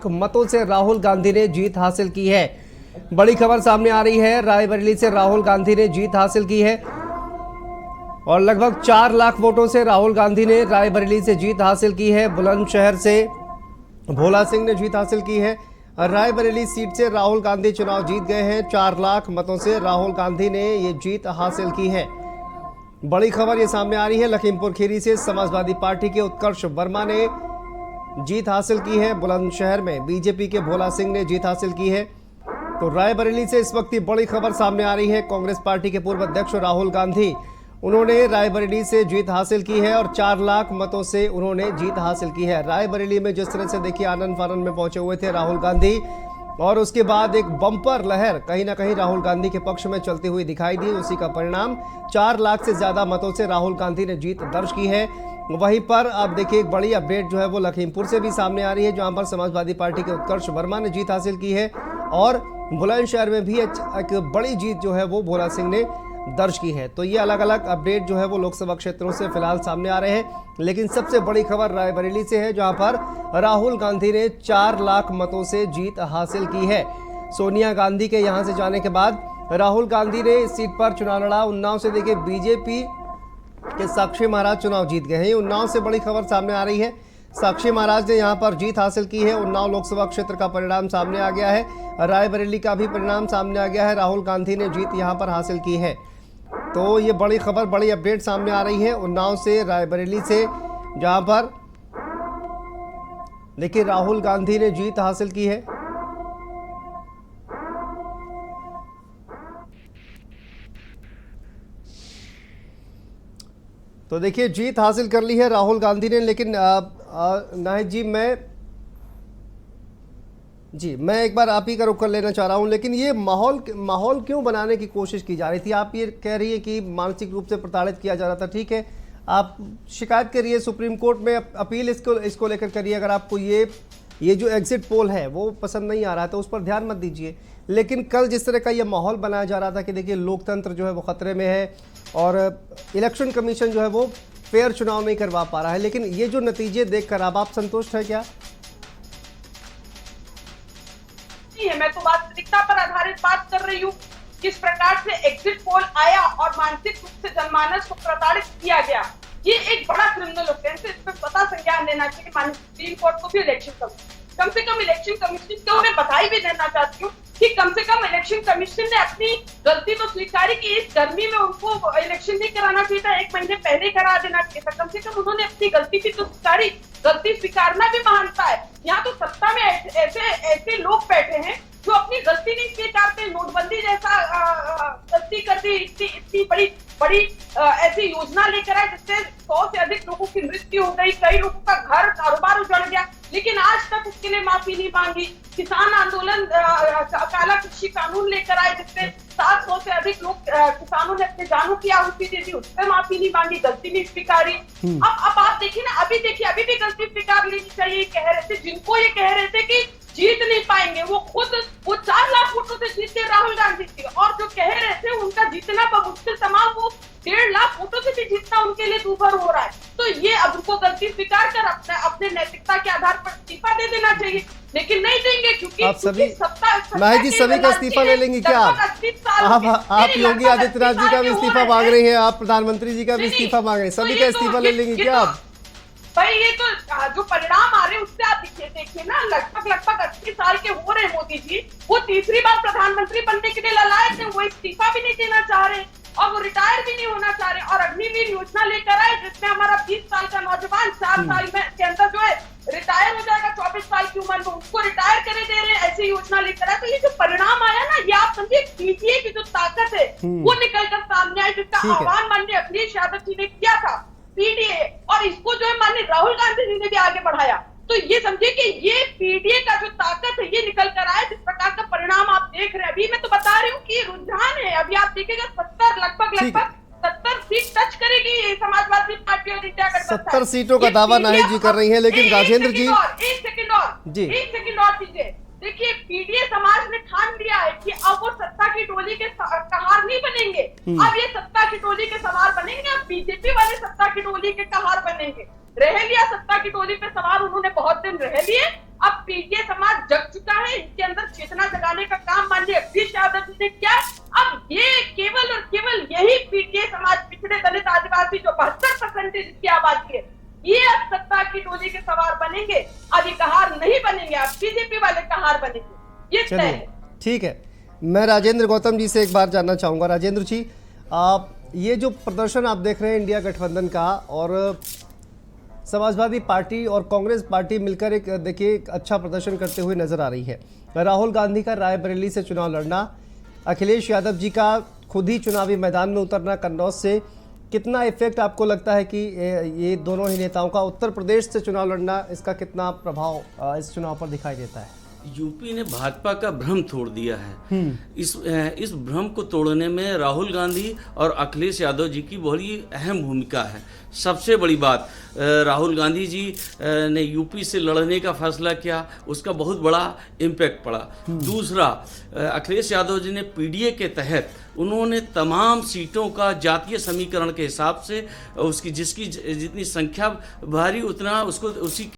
मतों से राहुल गांधी ने जीत हासिल की है। बड़ी खबर सामने आ रही है। रायबरेली से राहुल गांधी ने जीत हासिल की है और लगभग 4 लाख वोटों से राहुल गांधी ने रायबरेली से जीत हासिल की है। बुलंदशहर से भोला सिंह ने जीत हासिल की है। रायबरेली सीट से राहुल गांधी चुनाव जीत गए हैं। 4 लाख मतों से राहुल गांधी ने ये जीत हासिल की है। बड़ी खबर ये सामने आ रही है। लखीमपुर खीरी से समाजवादी पार्टी के उत्कर्ष वर्मा ने जीत हासिल की है। बुलंदशहर में बीजेपी के भोला सिंह ने जीत हासिल की है। तो रायबरेली से इस वक्त बड़ी खबर सामने आ रही है। कांग्रेस पार्टी के पूर्व अध्यक्ष राहुल गांधी, उन्होंने रायबरेली से जीत हासिल की है और 4 लाख मतों से उन्होंने जीत हासिल की है। रायबरेली में जिस तरह से देखिए आनंद फानंद में पहुंचे हुए थे राहुल गांधी और उसके बाद एक बम्पर लहर कहीं ना कहीं राहुल गांधी के पक्ष में चलती हुई दिखाई दी। उसी का परिणाम 4 लाख से ज्यादा मतों से राहुल गांधी ने जीत दर्ज की है। वहीं पर अब देखिए एक बड़ी अपडेट जो है वो लखीमपुर से भी सामने आ रही है, जहां पर समाजवादी पार्टी के उत्कर्ष वर्मा ने जीत हासिल की है और बुलंदशहर में भी एक बड़ी जीत जो है वो भोला सिंह ने दर्ज की है। तो ये अलग अलग अपडेट जो है वो लोकसभा क्षेत्रों से फिलहाल सामने आ रहे हैं, लेकिन सबसे बड़ी खबर रायबरेली से है, जहां पर राहुल गांधी ने 4 लाख मतों से जीत हासिल की है। सोनिया गांधी के यहां से जाने के बाद राहुल गांधी ने इस सीट पर चुनाव लड़ा। उन्नाव से देखिए बीजेपी के साक्षी महाराज चुनाव जीत गए हैं। उन्नाव से बड़ी खबर सामने आ रही है। साक्षी महाराज ने यहां पर जीत हासिल की है। उन्नाव लोकसभा क्षेत्र का परिणाम सामने आ गया है। रायबरेली का भी परिणाम सामने आ गया है। राहुल गांधी ने जीत यहां पर हासिल की है। तो ये बड़ी खबर, बड़ी अपडेट सामने आ रही है उन्नाव से, रायबरेली से, जहां पर देखिए राहुल गांधी ने जीत हासिल की है। तो देखिए जीत हासिल कर ली है राहुल गांधी ने, लेकिन नाहिद जी मैं एक बार आप ही का रुख कर लेना चाह रहा हूं। लेकिन ये माहौल क्यों बनाने की कोशिश की जा रही थी? आप ये कह रही है कि मानसिक रूप से प्रताड़ित किया जा रहा था, ठीक है, आप शिकायत करिए सुप्रीम कोर्ट में, अपील इसको लेकर करिए। अगर आपको ये जो एग्जिट पोल है वो पसंद नहीं आ रहा है तो उस पर ध्यान मत दीजिए। लेकिन कल जिस तरह का ये माहौल बनाया जा रहा था कि देखिए लोकतंत्र जो है वो खतरे में है और इलेक्शन कमीशन जो है वो फेयर चुनाव नहीं करवा पा रहा है, लेकिन ये जो नतीजे देखकर अब आप संतुष्ट है क्या? मैं तो वास्तविकता पर आधारित बात कर रही हूँ। किस प्रकार से एग्जिट पोल आया और मानसिक रूप से जनमानस को प्रताड़ित किया गया, ये एक बड़ा क्रिमिनल ऑफेंस है। इस पर पता संज्ञान लेना चाहिए माननीय सुप्रीम कोर्ट को भी, इलेक्शन कमीशन, कम से कम इलेक्शन कमीशन को मैं बधाई भी देना चाहती हूँ कि कम से कम इलेक्शन कमीशन ने अपनी गलती तो स्वीकारी कि इस गर्मी में उनको इलेक्शन नहीं कराना चाहिए था, 1 महीने पहले करा देना चाहिए था। कम से कम उन्होंने अपनी गलती भी तो स्वीकारी। गलती स्वीकारना भी महानता है। यहाँ तो सत्ता में ऐसे लोग बैठे हैं जो अपनी गलती नहीं स्वीकारते। नोटबंदी जैसा गलती कर दी, इतनी बड़ी ऐसी योजना लेकर आए जिससे 100 से अधिक लोगों की मृत्यु हो गई, कई लोगों का घर कारोबार उजड़ गया, लेकिन आज तक उसके लिए माफी नहीं मांगी। किसान आंदोलन, काला कृषि कानून लेकर आए जिससे 700 से अधिक लोग किसानों ने अपने जानों की आहुति दे दी, उस पर माफी नहीं मांगी, गलती नहीं स्वीकारी। अब आप देखिए ना, अभी भी गलती स्वीकार लेनी चाहिए। कह रहे थे, जिनको ये कह रहे थे कि जीत नहीं पाएंगे, वो 4 लाख वोटों से जीते राहुल गांधी थी, और जो कह रहे थे उनका जीतना बमुश्किल तमाम, वो 1.5 लाख वोटों से भी जीतना उनके लिए दूभर हो रहा है। तो ये अब उनको गलती स्वीकार कर अपने नैतिकता के आधार पर इस्तीफा दे देना चाहिए, लेकिन नहीं देंगे क्योंकि आप सभी नाहिद जी सभी का इस्तीफा ले लेंगी क्या? आप योगी आदित्यनाथ जी का भी इस्तीफा मांग रही हैं, आप प्रधानमंत्री जी का भी इस्तीफा मांग रहे हैं, सभी का इस्तीफा ले लेंगी क्या आप? भाई ये तो जो परिणाम आ रहे हैं उससे आप देखिए ना, लगभग 80 साल के हो रहे मोदी जी, वो तीसरी बार प्रधानमंत्री बनने के लिए ललायत है, वो इस्तीफा भी नहीं देना चाह रहे और वो रिटायर भी नहीं होना चाह रहे। और अग्निवीर योजना लेकर आए जिसमें हमारा 20 साल का नौजवान 4 साल के अंदर जो है रिटायर हो जाएगा, 24 साल की उम्र में उसको रिटायर करे दे रहे हैं, ऐसी योजना लेकर आए। तो ये जो परिणाम आया ना, ये आप समझिए पीटीए की जो ताकत है वो निकल कर सामने आई, जिसका आह्वान माननीय अखिलेश यादव जी ने किया था, पीडीए, और इसको जो है माननीय राहुल गांधी जी ने भी आगे बढ़ाया। तो ये समझिए कि ये पीडीए का जो ताकत है ये निकल कर आया, जिस प्रकार का परिणाम आप देख रहे हैं। अभी मैं तो बता रही हूँ कि रुझान है, अभी आप देखिएगा 70 लगभग 70 सीट टच करेगी समाजवादी पार्टी और इंडिया गठबंधन। 70 सीटों का दावा नाहिद जी कर रही है, लेकिन राजेंद्र जी एक सेकंड और दीजिए। देखिए पीडीए समाज ने ठान लिया है कि अब वो सत्ता की टोली के कहार नहीं बनेंगे, अब ये सत्ता की टोली के सवार बनेंगे। अब बीजेपी वाले सत्ता की टोली के कहार बनेंगे। रह लिया सत्ता की टोली पे सवार उन्होंने बहुत दिन रह लिए, अब पीटीए समाज जग चुका है, इनके अंदर चेतना जगाने का काम माननीय अखिलेश यादव जी ने किया। अब ये केवल और केवल यही पीटीए समाज, पिछड़े दलित आदिवासी जो 72% जिसकी आबादी है, ये अब सत्ता की डोली के सवार बनेंगे। अब ये कहार नहीं बनेंगे, अब बीजेपी वाले कहार बनेंगे, ये तय चलिए है। ठीक है, मैं राजेंद्र गौतम जी से एक बार जानना चाहूँगा। राजेंद्र जी, आप ये जो प्रदर्शन आप देख रहे हैं इंडिया गठबंधन का, और समाजवादी पार्टी और कांग्रेस पार्टी मिलकर एक देखिए एक अच्छा प्रदर्शन करते हुए नजर आ रही है। राहुल गांधी का रायबरेली से चुनाव लड़ना, अखिलेश यादव जी का खुद ही चुनावी मैदान में उतरना कन्नौज से, कितना इफेक्ट आपको लगता है कि ये दोनों ही नेताओं का उत्तर प्रदेश से चुनाव लड़ना, इसका कितना प्रभाव इस चुनाव पर दिखाई देता है? यूपी ने भाजपा का भ्रम तोड़ दिया है। इस भ्रम को तोड़ने में राहुल गांधी और अखिलेश यादव जी की बड़ी अहम भूमिका है। सबसे बड़ी बात, राहुल गांधी जी ने यूपी से लड़ने का फैसला किया, उसका बहुत बड़ा इम्पैक्ट पड़ा। दूसरा, अखिलेश यादव जी ने पीडीए के तहत उन्होंने तमाम सीटों का जातीय समीकरण के हिसाब से उसकी जिसकी जितनी संख्या भारी उतना उसको उसी